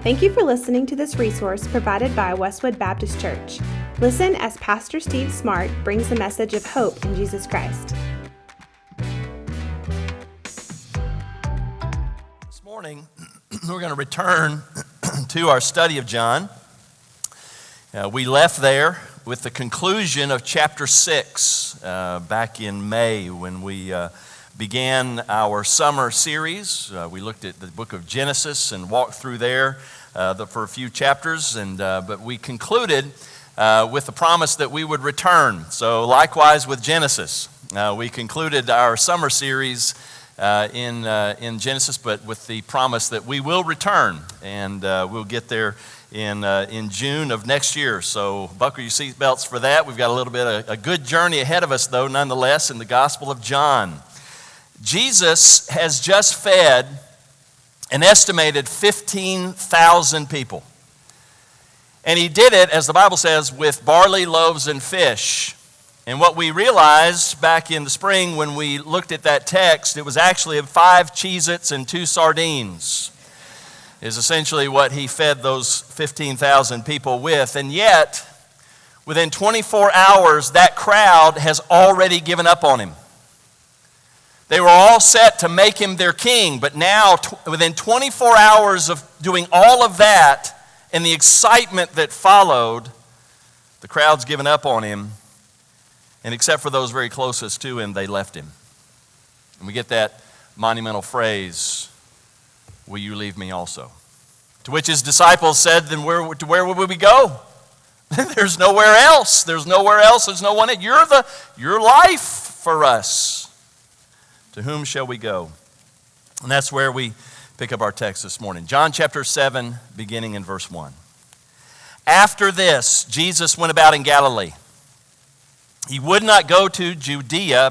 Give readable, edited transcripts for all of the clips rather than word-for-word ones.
Thank you for listening to this resource provided by Westwood Baptist Church. Listen as Pastor Steve Smartt brings the message of hope in Jesus Christ. This morning, we're going to return to our study of John. We left there with the conclusion of chapter 6 back in May when we began our summer series. We looked at the book of Genesis and walked through there for a few chapters, but we concluded with the promise that we would return. So likewise with Genesis, we concluded our summer series in Genesis, but with the promise that we will return, and we'll get there in June of next year. So buckle your seatbelts for that. We've got a little bit of a good journey ahead of us, though, nonetheless, in the Gospel of John. Jesus has just fed an estimated 15,000 people. And he did it, as the Bible says, with barley, loaves, and fish. And what we realized back in the spring when we looked at that text, it was actually 5 Cheez-Its and 2 sardines, is essentially what he fed those 15,000 people with. And yet, within 24 hours, that crowd has already given up on him. They were all set to make him their king, but now, within 24 hours of doing all of that and the excitement that followed, the crowd's given up on him, and except for those very closest to him, they left him. And we get that monumental phrase, "Will you leave me also?" To which his disciples said, "Then where would we go? There's nowhere else. There's nowhere else. There's no one. You're life for us. To whom shall we go?" And that's where we pick up our text this morning. John chapter 7, beginning in verse 1. After this, Jesus went about in Galilee. He would not go to Judea,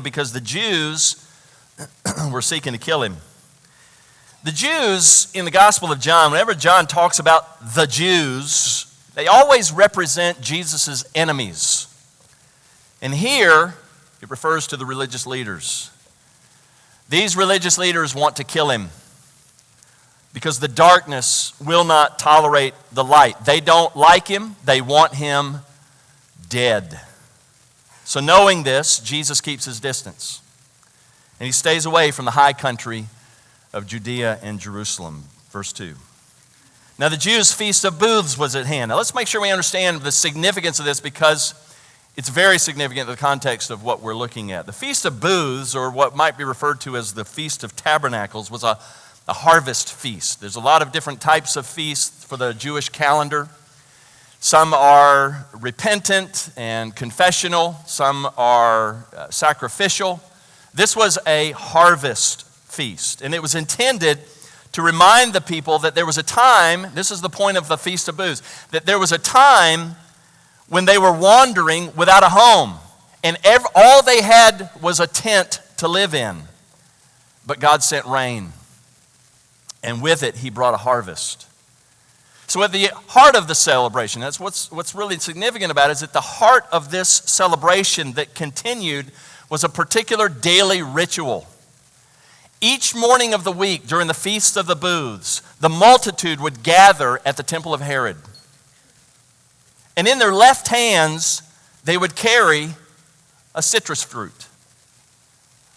because the Jews were seeking to kill him. The Jews in the Gospel of John, whenever John talks about the Jews, they always represent Jesus' enemies. And here, it refers to the religious leaders. These religious leaders want to kill him because the darkness will not tolerate the light. They don't like him. They want him dead. So knowing this, Jesus keeps his distance. And he stays away from the high country of Judea and Jerusalem. Verse 2. Now the Jews' feast of booths was at hand. Now let's make sure we understand the significance of this, because it's very significant in the context of what we're looking at. The Feast of Booths, or what might be referred to as the Feast of Tabernacles, was a harvest feast. There's a lot of different types of feasts for the Jewish calendar. Some are repentant and confessional. Some are sacrificial. This was a harvest feast, and it was intended to remind the people that there was a time, this is the point of the Feast of Booths, that there was a time when they were wandering without a home, and all they had was a tent to live in. But God sent rain, and with it, he brought a harvest. So at the heart of the celebration, that's what's really significant about it, is that the heart of this celebration that continued was a particular daily ritual. Each morning of the week, during the Feast of the Booths, the multitude would gather at the temple of Herod. And in their left hands, they would carry a citrus fruit,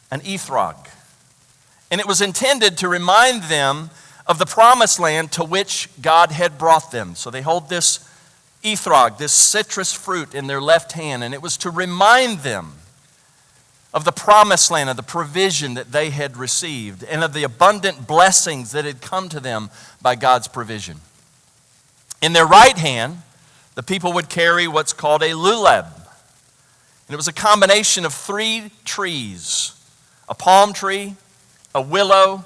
an etrog. And it was intended to remind them of the promised land to which God had brought them. So they hold this etrog, this citrus fruit, in their left hand, and it was to remind them of the promised land, of the provision that they had received, and of the abundant blessings that had come to them by God's provision. In their right hand, the people would carry what's called a luleb. And it was a combination of 3 trees, a palm tree, a willow,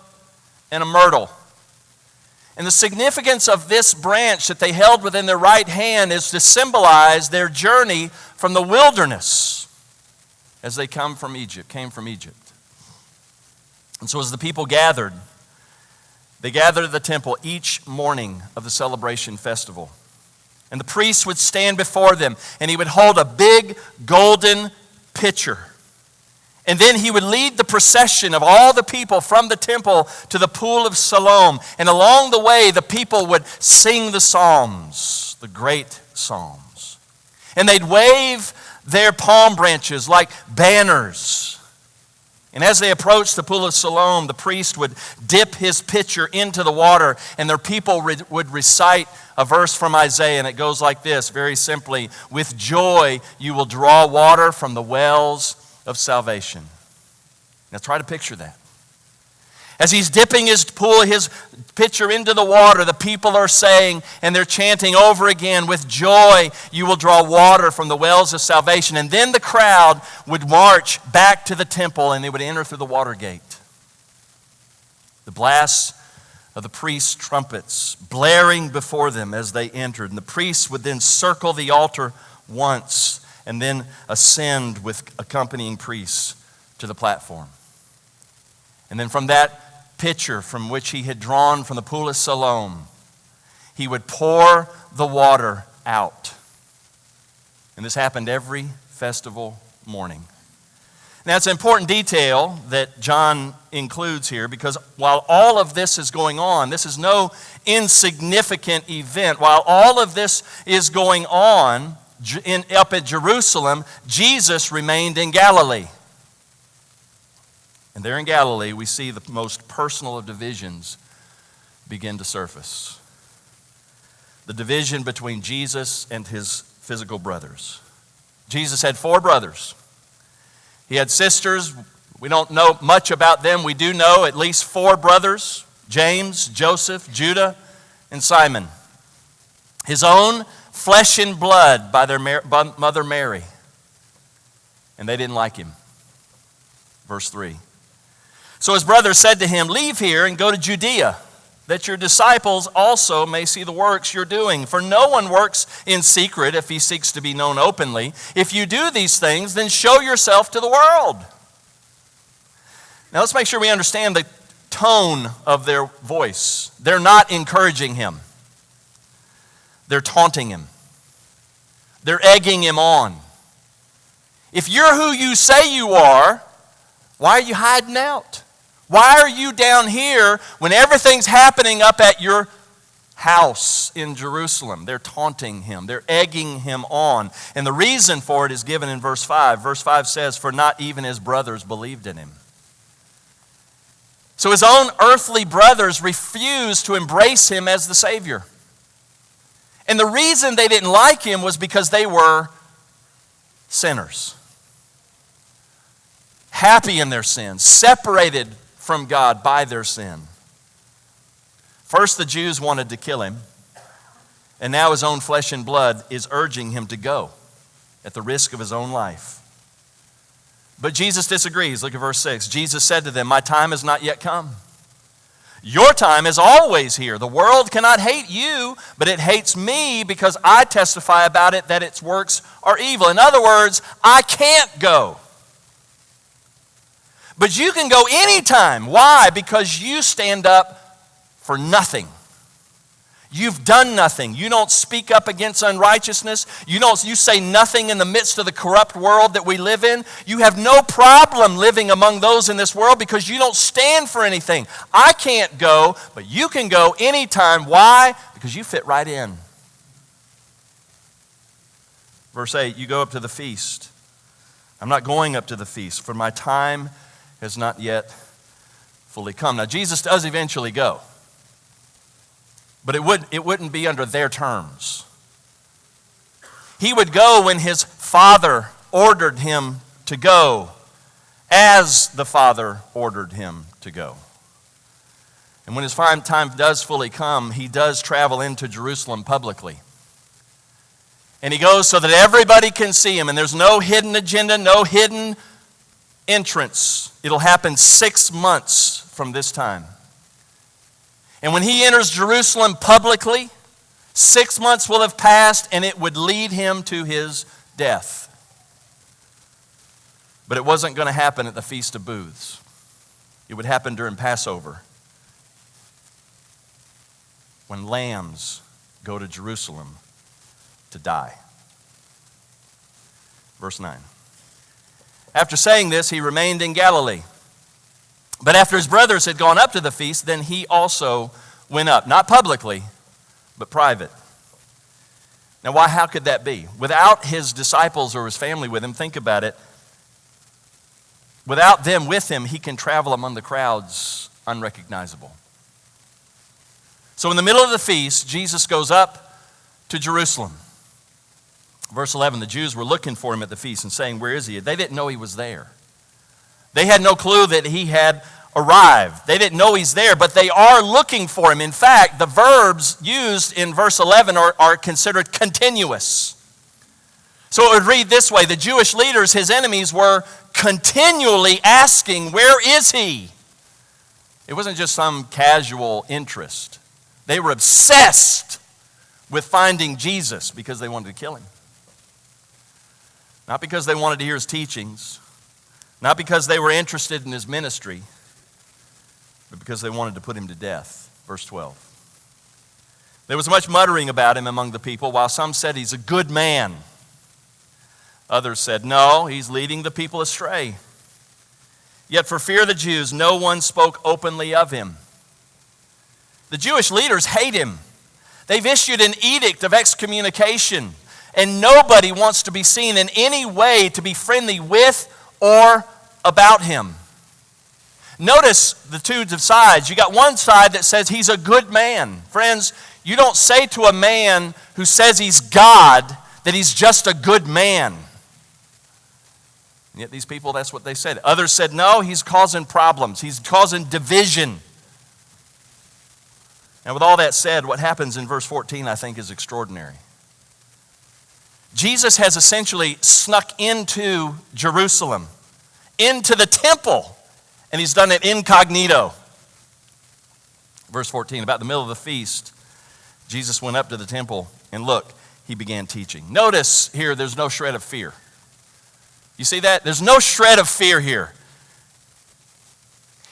and a myrtle. And the significance of this branch that they held within their right hand is to symbolize their journey from the wilderness as they came from Egypt. And so as the people gathered, they gathered at the temple each morning of the celebration festival. And the priest would stand before them, and he would hold a big golden pitcher. And then he would lead the procession of all the people from the temple to the pool of Siloam. And along the way, the people would sing the psalms, the great psalms. And they'd wave their palm branches like banners. And as they approached the pool of Siloam, the priest would dip his pitcher into the water, and their people would recite a verse from Isaiah, and it goes like this, very simply, "With joy you will draw water from the wells of salvation." Now try to picture that. As he's dipping his pitcher into the water, the people are saying, and they're chanting over again, "With joy you will draw water from the wells of salvation." And then the crowd would march back to the temple, and they would enter through the water gate. The blasts of the priests' trumpets blaring before them as they entered. And the priests would then circle the altar once and then ascend with accompanying priests to the platform. And then from that pitcher from which he had drawn from the pool of Siloam, he would pour the water out. And this happened every festival morning. Now, it's an important detail that John includes here, because while all of this is going on, this is no insignificant event. While all of this is going on up at Jerusalem, Jesus remained in Galilee. And there in Galilee, we see the most personal of divisions begin to surface. The division between Jesus and his physical brothers. Jesus had 4 brothers. He had sisters. We don't know much about them. We do know at least 4 brothers: James, Joseph, Judah, and Simon. His own flesh and blood by their mother Mary. And they didn't like him. Verse 3. So his brothers said to him, "Leave here and go to Judea, that your disciples also may see the works you're doing. For no one works in secret if he seeks to be known openly. If you do these things, then show yourself to the world." Now let's make sure we understand the tone of their voice. They're not encouraging him. They're taunting him. They're egging him on. If you're who you say you are, why are you hiding out? Why are you down here when everything's happening up at your house in Jerusalem? They're taunting him. They're egging him on. And the reason for it is given in verse 5. Verse 5 says, "For not even his brothers believed in him." So his own earthly brothers refused to embrace him as the Savior. And the reason they didn't like him was because they were sinners. Happy in their sins, separated from God by their sin. First, the Jews wanted to kill him, and now his own flesh and blood is urging him to go at the risk of his own life. But Jesus disagrees. Look at verse 6. Jesus said to them, "My time has not yet come. Your time is always here. The world cannot hate you, but it hates me because I testify about it that its works are evil." In other words, I can't go. But you can go anytime. Why? Because you stand up for nothing. You've done nothing. You don't speak up against unrighteousness. You say nothing in the midst of the corrupt world that we live in. You have no problem living among those in this world because you don't stand for anything. I can't go, but you can go anytime. Why? Because you fit right in. Verse 8, "You go up to the feast. I'm not going up to the feast, for my time has not yet fully come." Now, Jesus does eventually go. But it wouldn't be under their terms. He would go when his Father ordered him to go, as the Father ordered him to go. And when his time does fully come, he does travel into Jerusalem publicly. And he goes so that everybody can see him, and there's no hidden agenda, no hidden entrance. It'll happen 6 months from this time. And when he enters Jerusalem publicly, 6 months will have passed, and it would lead him to his death. But it wasn't going to happen at the Feast of Booths. It would happen during Passover, when lambs go to Jerusalem to die. Verse 9. After saying this, he remained in Galilee. But after his brothers had gone up to the feast, then he also went up, not publicly, but private. Now, how could that be? Without his disciples or his family with him, think about it. Without them with him, he can travel among the crowds unrecognizable. So in the middle of the feast, Jesus goes up to Jerusalem. Verse 11, the Jews were looking for him at the feast and saying, "Where is he?" They didn't know he was there. They had no clue that he had arrived. They didn't know he's there, but they are looking for him. In fact, the verbs used in verse 11 are considered continuous. So it would read this way: the Jewish leaders, his enemies, were continually asking, "Where is he?" It wasn't just some casual interest. They were obsessed with finding Jesus because they wanted to kill him. Not because they wanted to hear his teachings, not because they were interested in his ministry, but because they wanted to put him to death. Verse 12. There was much muttering about him among the people, while some said he's a good man. Others said, "No, he's leading the people astray." Yet for fear of the Jews, no one spoke openly of him. The Jewish leaders hate him. They've issued an edict of excommunication, and nobody wants to be seen in any way to be friendly with or about him. Notice the two sides. You got one side that says he's a good man. Friends, you don't say to a man who says he's God that he's just a good man. And yet these people, that's what they said. Others said, "No, he's causing problems. He's causing division." And with all that said, what happens in verse 14, I think, is extraordinary. Jesus has essentially snuck into Jerusalem, into the temple, and he's done it incognito. Verse 14, about the middle of the feast, Jesus went up to the temple, and look, he began teaching. Notice here, there's no shred of fear. You see that? There's no shred of fear here.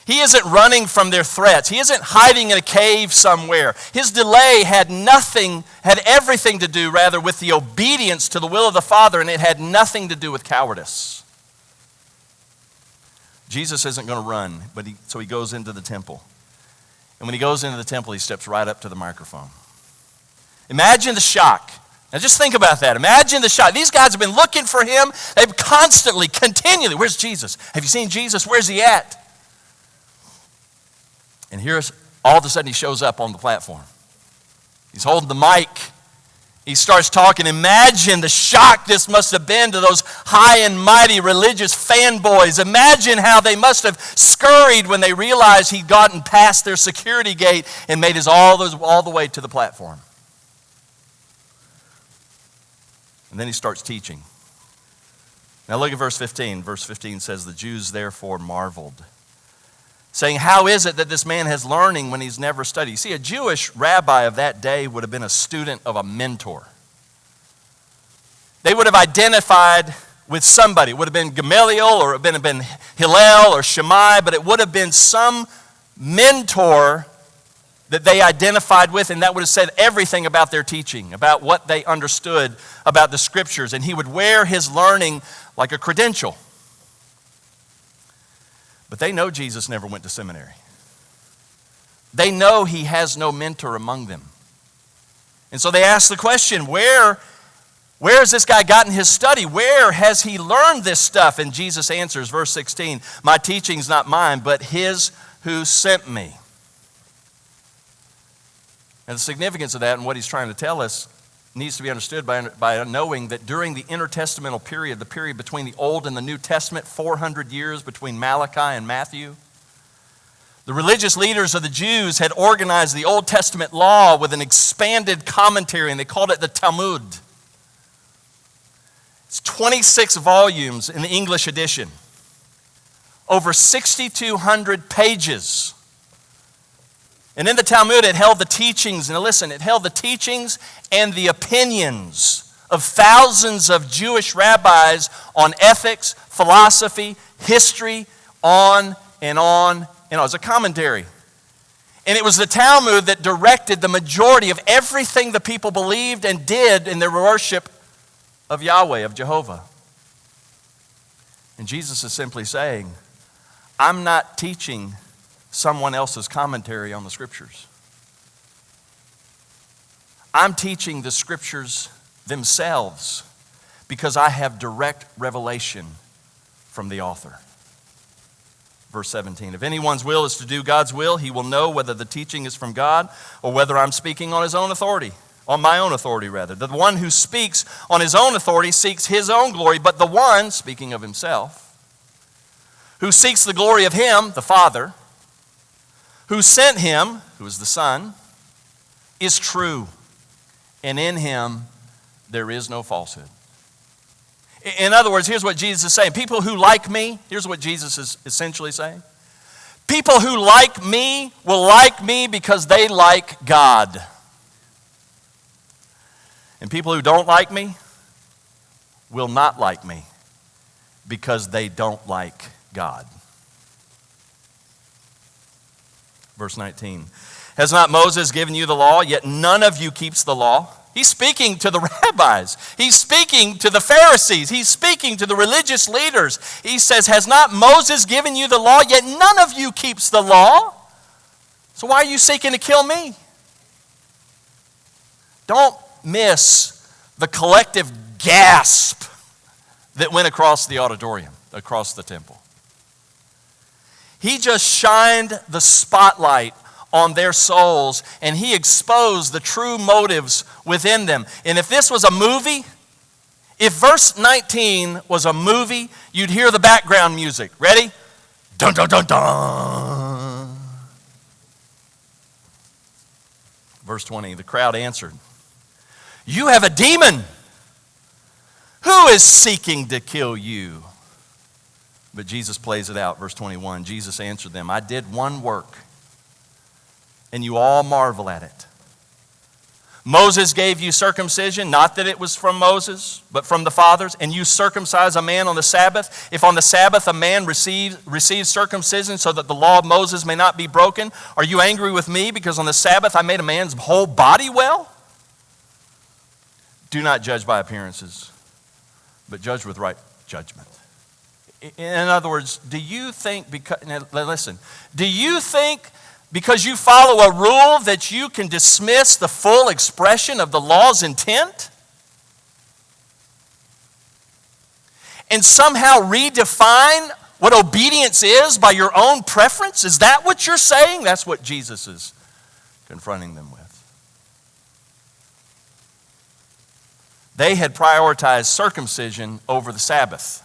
He isn't running from their threats. He isn't hiding in a cave somewhere. His delay had everything to do, rather, with the obedience to the will of the Father, and it had nothing to do with cowardice. Jesus isn't going to run, so he goes into the temple. And when he goes into the temple, he steps right up to the microphone. Imagine the shock. Now just think about that. Imagine the shock. These guys have been looking for him. They've continually, "Where's Jesus? Have you seen Jesus? Where's he at?" And here's, all of a sudden he shows up on the platform. He's holding the mic. He starts talking. Imagine the shock this must have been to those high and mighty religious fanboys. Imagine how they must have scurried when they realized he'd gotten past their security gate and made his all the way to the platform. And then he starts teaching. Now look at verse 15. Verse 15 says, the Jews therefore marveled, saying, "How is it that this man has learning when he's never studied?" You see, a Jewish rabbi of that day would have been a student of a mentor. They would have identified with somebody. It would have been Gamaliel, or it would have been Hillel or Shammai, but it would have been some mentor that they identified with, and that would have said everything about their teaching, about what they understood about the Scriptures, and he would wear his learning like a credential. But they know Jesus never went to seminary. They know he has no mentor among them. And so they ask the question, where has this guy gotten his study? Where has he learned this stuff? And Jesus answers, verse 16, "My teaching's not mine, but his who sent me." And the significance of that and what he's trying to tell us needs to be understood by knowing that during the intertestamental period, the period between the Old and the New Testament, 400 years between Malachi and Matthew, the religious leaders of the Jews had organized the Old Testament law with an expanded commentary, and they called it the Talmud. It's 26 volumes in the English edition, over 6,200 pages. And in the Talmud, it held the teachings, and listen, it held the teachings and the opinions of thousands of Jewish rabbis on ethics, philosophy, history, on and on and on. It was a commentary. And it was the Talmud that directed the majority of everything the people believed and did in their worship of Yahweh, of Jehovah. And Jesus is simply saying, I'm not teaching someone else's commentary on the Scriptures. I'm teaching the Scriptures themselves because I have direct revelation from the author. Verse 17, if anyone's will is to do God's will, he will know whether the teaching is from God or whether I'm speaking on his own authority, on my own authority rather. The one who speaks on his own authority seeks his own glory, but the one, speaking of himself, who seeks the glory of him, the Father, who sent him, who is the Son, is true, and in him there is no falsehood. In other words, here's what Jesus is saying. People who like me, here's what Jesus is essentially saying. People who like me will like me because they like God. And people who don't like me will not like me because they don't like God. Verse 19. Has not Moses given you the law, yet none of you keeps the law? He's speaking to the rabbis. He's speaking to the Pharisees. He's speaking to the religious leaders. He says, has not Moses given you the law, yet none of you keeps the law? So why are you seeking to kill me? Don't miss the collective gasp that went across the auditorium, across the temple. He just shined the spotlight on their souls, and he exposed the true motives within them. And if this was a movie, if verse 19 was a movie, you'd hear the background music. Ready? Dun, dun, dun, dun. Verse 20, the crowd answered, you have a demon. Who is seeking to kill you? But Jesus plays it out. Verse 21, Jesus answered them, I did one work, and you all marvel at it. Moses gave you circumcision, not that it was from Moses, but from the fathers, and you circumcise a man on the Sabbath. If on the Sabbath a man receives circumcision so that the law of Moses may not be broken, are you angry with me because on the Sabbath I made a man's whole body well? Do not judge by appearances, but judge with right judgment. In other words, do you think, because you follow a rule that you can dismiss the full expression of the law's intent? And somehow redefine what obedience is by your own preference? Is that what you're saying? That's what Jesus is confronting them with. They had prioritized circumcision over the Sabbath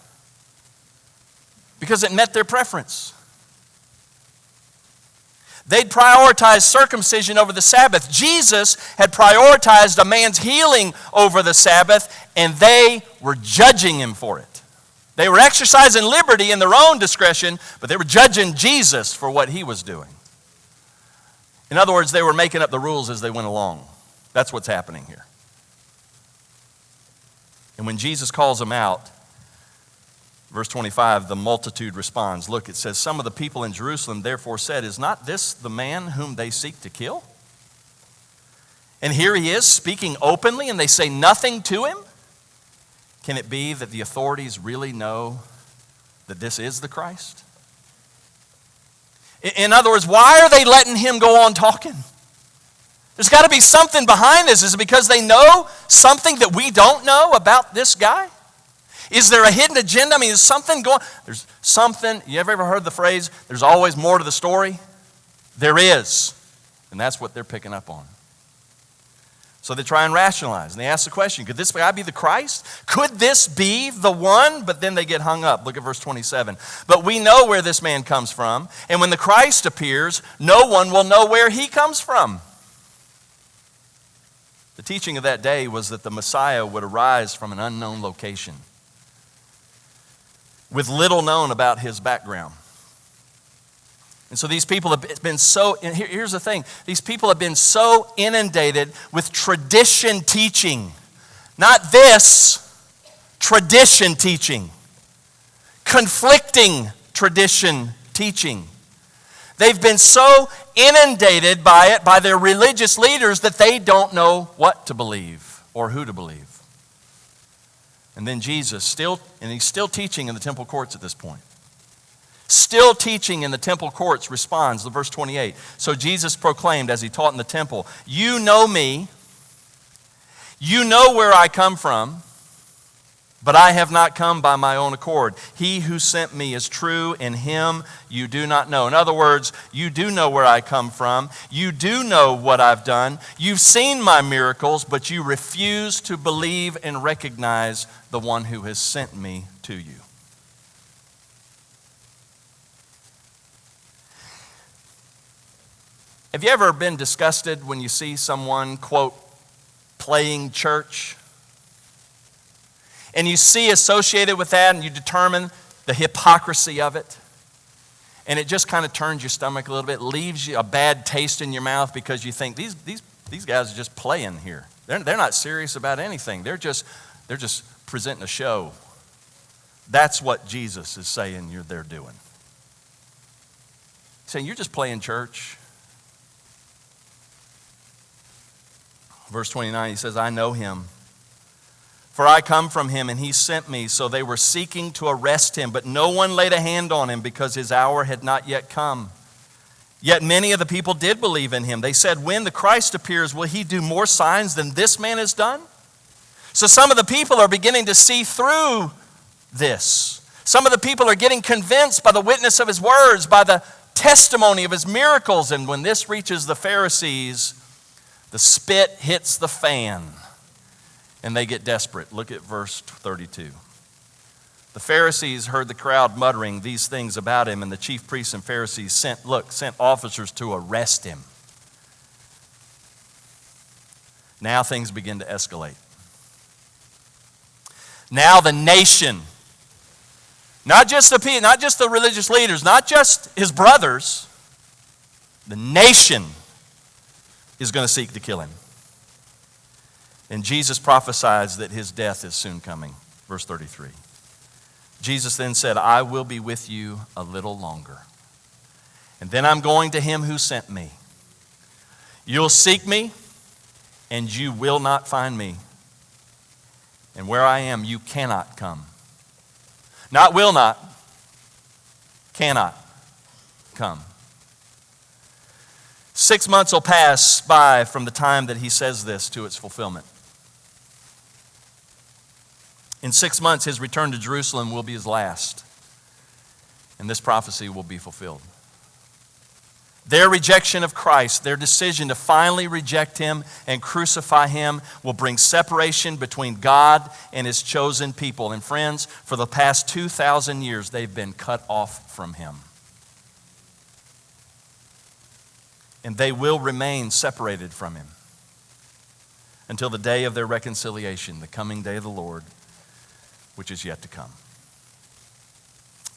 because it met their preference. They'd prioritized circumcision over the Sabbath. Jesus had prioritized a man's healing over the Sabbath, and they were judging him for it. They were exercising liberty in their own discretion, but they were judging Jesus for what he was doing. In other words, they were making up the rules as they went along. That's what's happening here. And when Jesus calls them out, verse 25, the multitude responds. Look, it says, some of the people in Jerusalem therefore said, is not this the man whom they seek to kill? And here he is speaking openly, and they say nothing to him? Can it be that the authorities really know that this is the Christ? In other words, why are they letting him go on talking? There's got to be something behind this. Is it because they know something that we don't know about this guy? Is there a hidden agenda? I mean, is something going? There's something. You ever heard the phrase, there's always more to the story? There is. And that's what they're picking up on. So they try and rationalize. And they ask the question, could this guy be the Christ? Could this be the one? But then they get hung up. Look at verse 27. But we know where this man comes from. And when the Christ appears, no one will know where he comes from. The teaching of that day was that the Messiah would arise from an unknown location, with little known about his background. And so these people have been so, and here's the thing, these people have been so inundated with tradition teaching. Not this, tradition teaching. Conflicting tradition teaching. They've been so inundated by it, by their religious leaders, that they don't know what to believe or who to believe. And then Jesus, he's still teaching in the temple courts at this point. Still teaching in the temple courts, responds, verse 28. So Jesus proclaimed as he taught in the temple, "You know me, you know where I come from, but I have not come by my own accord. He who sent me is true, and him you do not know." In other words, you do know where I come from. You do know what I've done. You've seen my miracles, but you refuse to believe and recognize the one who has sent me to you. Have you ever been disgusted when you see someone, quote, playing church? And you see associated with that and you determine the hypocrisy of it. And it just kind of turns your stomach a little bit, leaves you a bad taste in your mouth because you think these guys are just playing here. They're not serious about anything. They're just presenting a show. That's what Jesus is saying they're doing. He's saying, you're just playing church. Verse 29, he says, "I know him. For I come from him, and he sent me." So they were seeking to arrest him, but no one laid a hand on him because his hour had not yet come. Yet many of the people did believe in him. They said, "When the Christ appears, will he do more signs than this man has done?" So some of the people are beginning to see through this. Some of the people are getting convinced by the witness of his words, by the testimony of his miracles. And when this reaches the Pharisees, the spit hits the fan. And they get desperate. Look at verse 32. The Pharisees heard the crowd muttering these things about him, and the chief priests and Pharisees sent officers to arrest him. Now things begin to escalate. Now the nation, not just the religious leaders, not just his brothers, the nation is going to seek to kill him. And Jesus prophesies that his death is soon coming. Verse 33. Jesus then said, "I will be with you a little longer, and then I'm going to him who sent me. You'll seek me, and you will not find me. And where I am, you cannot come." Not will not, cannot come. 6 months will pass by from the time that he says this to its fulfillment. In 6 months, his return to Jerusalem will be his last, and this prophecy will be fulfilled. Their rejection of Christ, their decision to finally reject him and crucify him, will bring separation between God and his chosen people. And friends, for the past 2,000 years, they've been cut off from him. And they will remain separated from him until the day of their reconciliation, the coming day of the Lord, which is yet to come.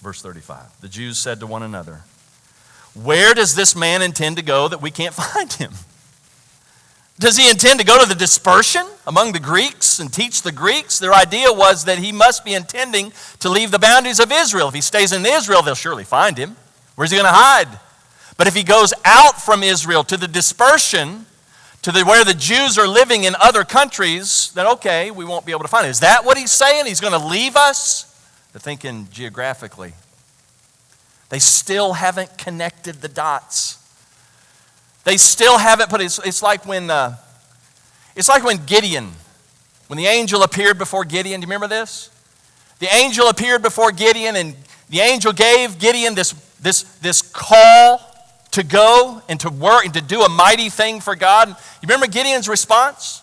Verse 35, the Jews said to one another, "Where does this man intend to go that we can't find him? Does he intend to go to the dispersion among the Greeks and teach the Greeks?" Their idea was that he must be intending to leave the boundaries of Israel. If he stays in Israel, they'll surely find him. Where's he going to hide? But if he goes out from Israel to the dispersion, where the Jews are living in other countries, then okay, we won't be able to find him. Is that what he's saying? He's going to leave us? They're thinking geographically. They still haven't connected the dots. They still haven't put it. It's like when Gideon, when the angel appeared before Gideon. Do you remember this? The angel appeared before Gideon, and the angel gave Gideon this call to go and to work and to do a mighty thing for God. You remember Gideon's response?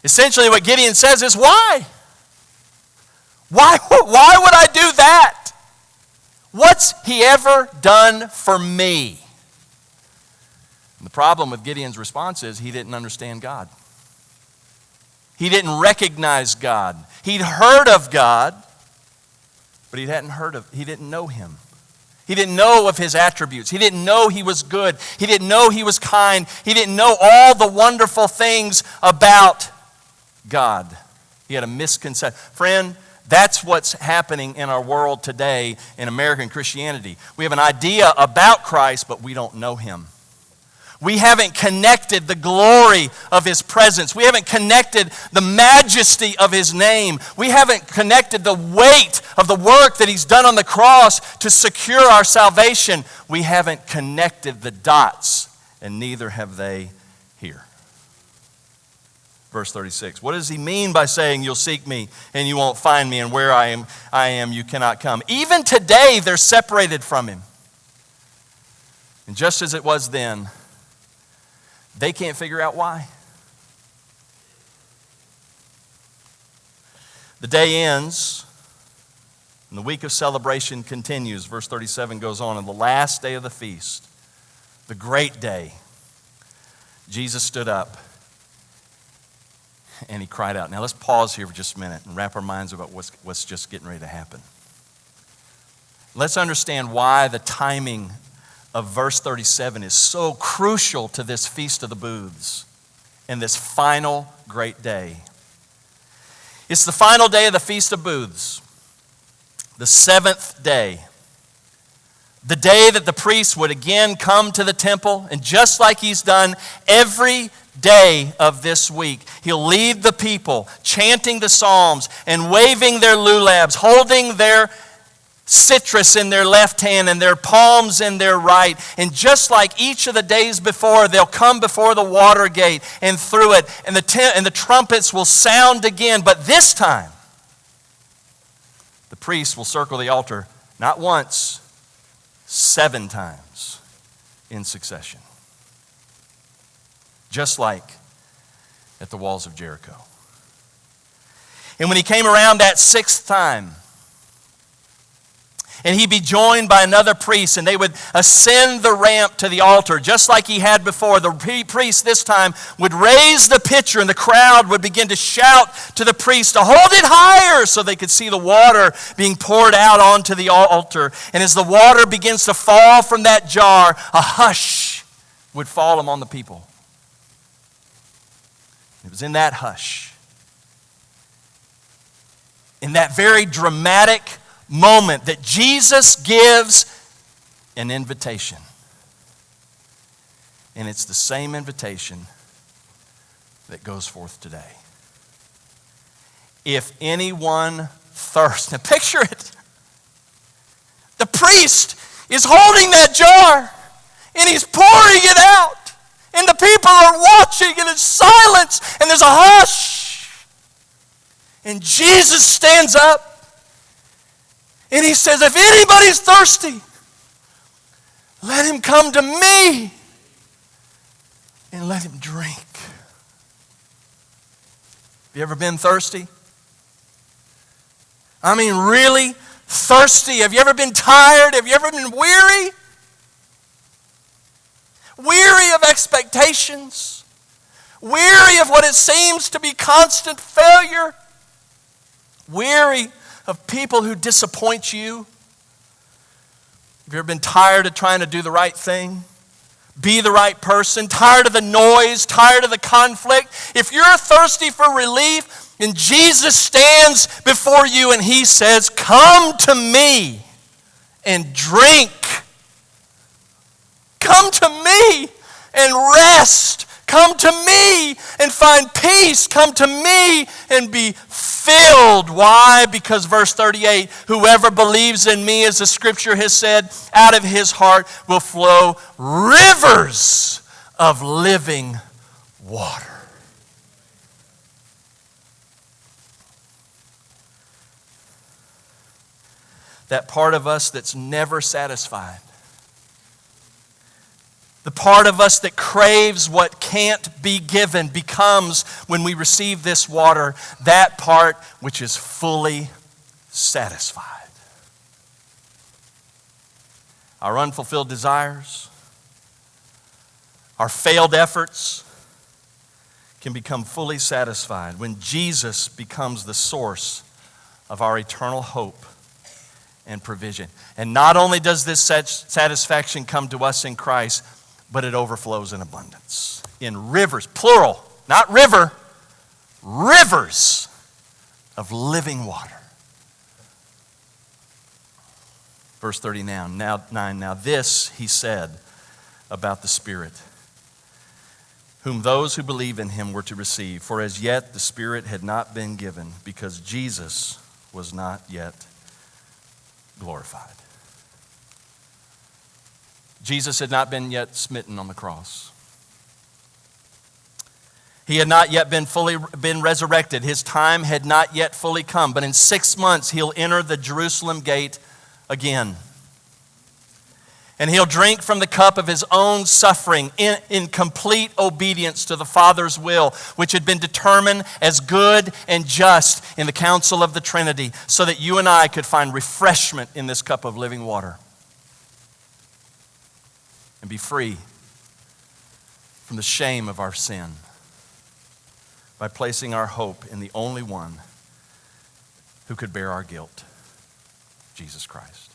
Essentially what Gideon says is, why? Why would I do that? What's he ever done for me? And the problem with Gideon's response is he didn't understand God. He didn't recognize God. He'd heard of God, but he didn't know him. He didn't know of his attributes. He didn't know he was good. He didn't know he was kind. He didn't know all the wonderful things about God. He had a misconception. Friend, that's what's happening in our world today in American Christianity. We have an idea about Christ, but we don't know him. We haven't connected the glory of His presence. We haven't connected the majesty of His name. We haven't connected the weight of the work that He's done on the cross to secure our salvation. We haven't connected the dots, and neither have they here. Verse 36, what does He mean by saying you'll seek me and you won't find me, and where I am you cannot come? Even today they're separated from Him. And just as it was then, they can't figure out why. The day ends, and the week of celebration continues. Verse 37 goes on, and the last day of the feast, the great day, Jesus stood up and He cried out. Now let's pause here for just a minute and wrap our minds about what's just getting ready to happen. Let's understand why the timing of verse 37 is so crucial to this Feast of the Booths and this final great day. It's the final day of the Feast of Booths, the seventh day. The day that the priest would again come to the temple, and just like he's done every day of this week, he'll lead the people chanting the psalms and waving their lulabs, holding their citrus in their left hand and their palms in their right. And just like each of the days before, they'll come before the water gate and through it, and the trumpets will sound again. But this time, the priest will circle the altar not once, 7 times in succession. Just like at the walls of Jericho. And when he came around that 6th time, and he'd be joined by another priest, and they would ascend the ramp to the altar, just like he had before. The priest this time would raise the pitcher, and the crowd would begin to shout to the priest to hold it higher so they could see the water being poured out onto the altar. And as the water begins to fall from that jar, a hush would fall among the people. It was in that hush, in that very dramatic moment, that Jesus gives an invitation. And it's the same invitation that goes forth today. If anyone thirsts, now picture it. The priest is holding that jar and he's pouring it out. And the people are watching, and it's silence, and there's a hush. And Jesus stands up. And he says, if anybody's thirsty, let him come to me and let him drink. Have you ever been thirsty? I mean, really thirsty. Have you ever been tired? Have you ever been weary? Weary of expectations? Weary of what it seems to be constant failure? Weary of people who disappoint you? Have you ever been tired of trying to do the right thing? Be the right person? Tired of the noise? Tired of the conflict? If you're thirsty for relief, and Jesus stands before you and he says, come to me and drink. Come to me and rest. Come to me and find peace. Come to me and be filled. Why? Because verse 38, whoever believes in me, as the scripture has said, out of his heart will flow rivers of living water. That part of us that's never satisfied. The part of us that craves what can't be given becomes, when we receive this water, that part which is fully satisfied. Our unfulfilled desires, our failed efforts can become fully satisfied when Jesus becomes the source of our eternal hope and provision. And not only does this satisfaction come to us in Christ, but it overflows in abundance. In rivers, plural, not river, rivers of living water. Verse 39, now this he said about the Spirit, whom those who believe in him were to receive. For as yet the Spirit had not been given, because Jesus was not yet glorified. Jesus had not been yet smitten on the cross. He had not yet been resurrected. His time had not yet fully come. But in 6 months, he'll enter the Jerusalem gate again. And he'll drink from the cup of his own suffering in complete obedience to the Father's will, which had been determined as good and just in the council of the Trinity, so that you and I could find refreshment in this cup of living water and be free from the shame of our sin by placing our hope in the only one who could bear our guilt, Jesus Christ.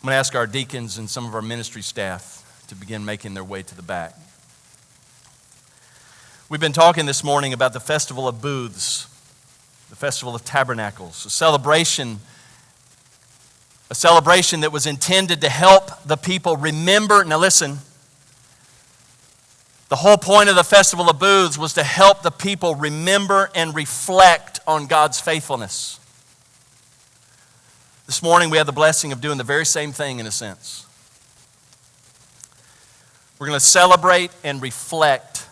I'm going to ask our deacons and some of our ministry staff to begin making their way to the back. We've been talking this morning about the Festival of Booths, the Festival of Tabernacles, a celebration that was intended to help the people remember. Now listen, the whole point of the Festival of Booths was to help the people remember and reflect on God's faithfulness. This morning we have the blessing of doing the very same thing in a sense. We're going to celebrate and reflect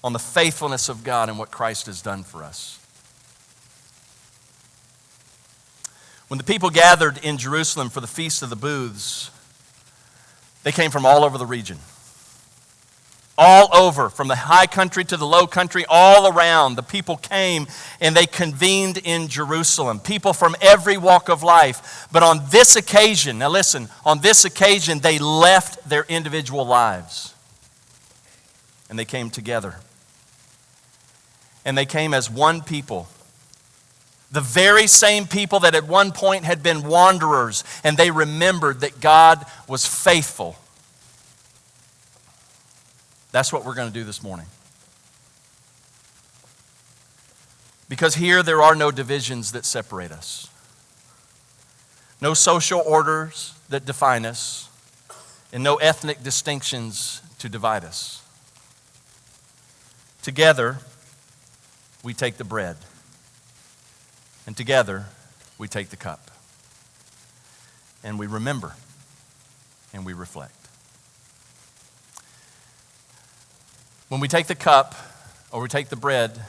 on the faithfulness of God and what Christ has done for us. When the people gathered in Jerusalem for the Feast of the Booths, they came from all over the region. All over, from the high country to the low country, all around, the people came and they convened in Jerusalem. People from every walk of life. But on this occasion, now listen, on this occasion, they left their individual lives. And they came together. And they came as one people. The very same people that at one point had been wanderers. And they remembered that God was faithful. That's what we're going to do this morning. Because here there are no divisions that separate us. No social orders that define us. And no ethnic distinctions to divide us. Together, we take the bread. And together, we take the cup. And we remember. And we reflect. When we take the cup or we take the bread,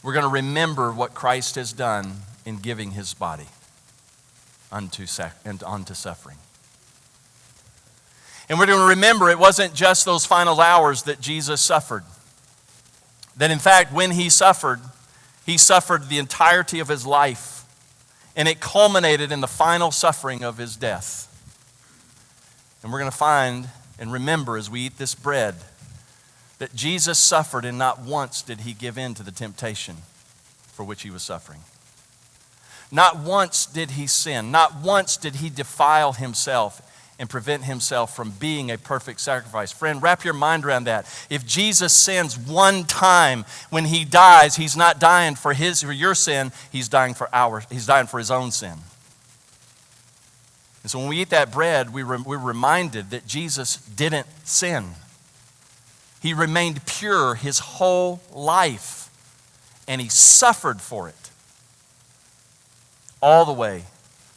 we're going to remember what Christ has done in giving his body unto suffering. And we're going to remember it wasn't just those final hours that Jesus suffered. That in fact, when he suffered the entirety of his life. And it culminated in the final suffering of his death. And we're going to find and remember as we eat this bread that Jesus suffered, and not once did he give in to the temptation for which he was suffering. Not once did he sin. Not once did he defile himself and prevent himself from being a perfect sacrifice. Friend, wrap your mind around that. If Jesus sins one time when he dies, he's not dying for your sin, he's dying for his own sin. And so when we eat that bread, we're reminded that Jesus didn't sin. He remained pure his whole life, and he suffered for it all the way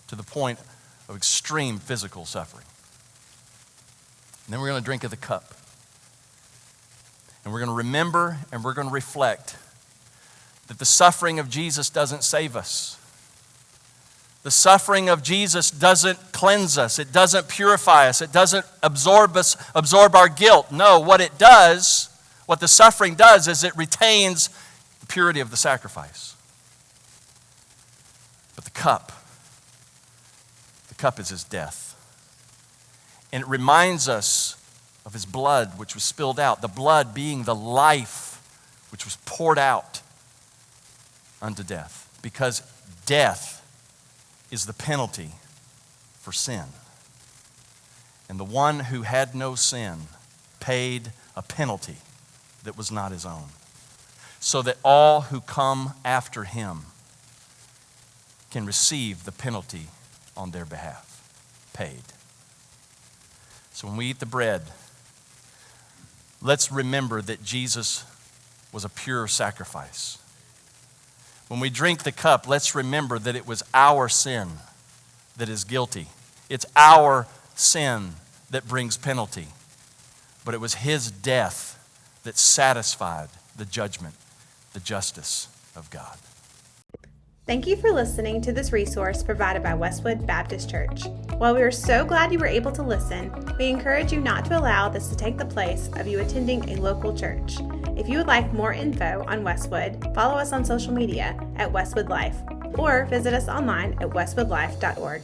to the point of extreme physical suffering. And then we're going to drink of the cup. And we're going to remember and we're going to reflect that the suffering of Jesus doesn't save us. The suffering of Jesus doesn't cleanse us. It doesn't purify us. It doesn't absorb our guilt. No, what the suffering does is it retains the purity of the sacrifice. But the cup is his death. And it reminds us of his blood which was spilled out. The blood being the life which was poured out unto death. Because death is the penalty for sin. And the one who had no sin paid a penalty that was not his own. So that all who come after him can receive the penalty on their behalf, paid. So when we eat the bread, let's remember that Jesus was a pure sacrifice. When we drink the cup, let's remember that it was our sin that is guilty. It's our sin that brings penalty. But it was his death that satisfied the judgment, the justice of God. Thank you for listening to this resource provided by Westwood Baptist Church. While we are so glad you were able to listen, we encourage you not to allow this to take the place of you attending a local church. If you would like more info on Westwood, follow us on social media at Westwood Life or visit us online at westwoodlife.org.